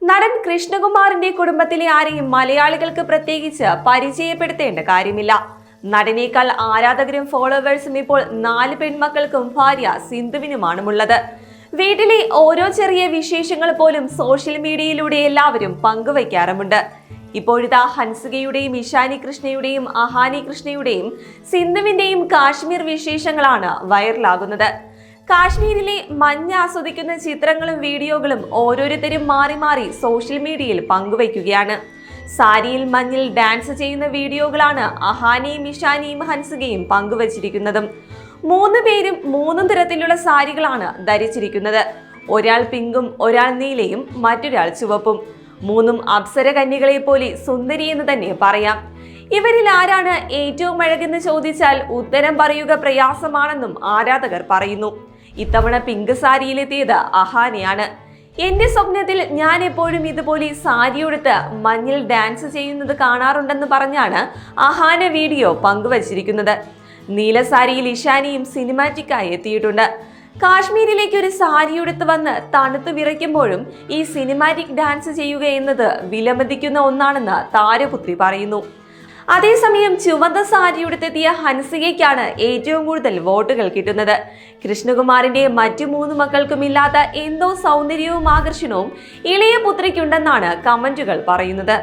നടൻ കൃഷ്ണകുമാറിന്റെ കുടുംബത്തിലെ ആരെയും മലയാളികൾക്ക് പ്രത്യേകിച്ച് പരിചയപ്പെടുത്തേണ്ട കാര്യമില്ല. നടനേക്കാൾ ആരാധകരും ഫോളോവേഴ്സും ഇപ്പോൾ 4 പെൺമക്കൾക്കും ഭാര്യ സിന്ധുവിനുമാണുള്ളത്. വീട്ടിലെ ഓരോ ചെറിയ വിശേഷങ്ങൾ പോലും സോഷ്യൽ മീഡിയയിലൂടെ എല്ലാവരും പങ്കുവയ്ക്കാറുമുണ്ട്. ഇപ്പോഴിതാ ഹൻസികയുടെയും ഇഷാനി കൃഷ്ണയുടെയും അഹാനി കൃഷ്ണയുടെയും സിന്ധുവിന്റെയും കാശ്മീർ വിശേഷങ്ങളാണ് വൈറലാകുന്നത്. കാശ്മീരിലെ മഞ്ഞ് ആസ്വദിക്കുന്ന ചിത്രങ്ങളും വീഡിയോകളും ഓരോരുത്തരും മാറി മാറി സോഷ്യൽ മീഡിയയിൽ പങ്കുവയ്ക്കുകയാണ്. സാരിയിൽ മഞ്ഞിൽ ഡാൻസ് ചെയ്യുന്ന വീഡിയോകളാണ് അഹാനിയും ഇഷാനിയും ഹൻസികയും പങ്കുവച്ചിരിക്കുന്നതും. 3 പേരും 3 തരത്തിലുള്ള സാരികളാണ് ധരിച്ചിരിക്കുന്നത്. ഒരാൾ പിങ്കും, ഒരാൾ നീലയും, മറ്റൊരാൾ ചുവപ്പും. 3 അപ്സര കന്യകളെ പോലെ സുന്ദരി എന്ന് തന്നെ പറയാം. ഇവരിൽ ആരാണ് ഏറ്റവും അഴകെന്ന് ചോദിച്ചാൽ ഉത്തരം പറയുക പ്രയാസമാണെന്നും ആരാധകർ പറയുന്നു. ഇത്തവണ പിങ്ക് സാരിയിലെത്തിയത് അഹാനയാണ്. എന്റെ സ്വപ്നത്തിൽ ഞാൻ എപ്പോഴും ഇതുപോലെ സാരിയെടുത്ത് മഞ്ഞിൽ ഡാൻസ് ചെയ്യുന്നത് കാണാറുണ്ടെന്ന് പറഞ്ഞാണ് അഹാന വീഡിയോ പങ്കുവച്ചിരിക്കുന്നത്. നീല സാരിയിൽ ഇഷാനിയും സിനിമാറ്റിക്കായി എത്തിയിട്ടുണ്ട്. കാശ്മീരിലേക്ക് ഒരു സാരിയെടുത്ത് വന്ന് തണുത്തു വിറയ്ക്കുമ്പോഴും ഈ സിനിമാറ്റിക് ഡാൻസ് ചെയ്യുക എന്നത് വിലമതിക്കുന്ന ഒന്നാണെന്ന് താരപുത്രി പറയുന്നു. അതേസമയം ചുവന്ന സാരിയുടുത്തെത്തിയ ഹൻസികയ്ക്കാണ് ഏറ്റവും കൂടുതൽ വോട്ടുകൾ കിട്ടുന്നത്. കൃഷ്ണകുമാറിന്റെ മറ്റു 3 മക്കൾക്കും ഇല്ലാത്ത എന്തോ സൗന്ദര്യവും ആകർഷണവും ഇളയ പുത്രിക്കുണ്ടെന്നാണ് കമന്റുകൾ പറയുന്നത്.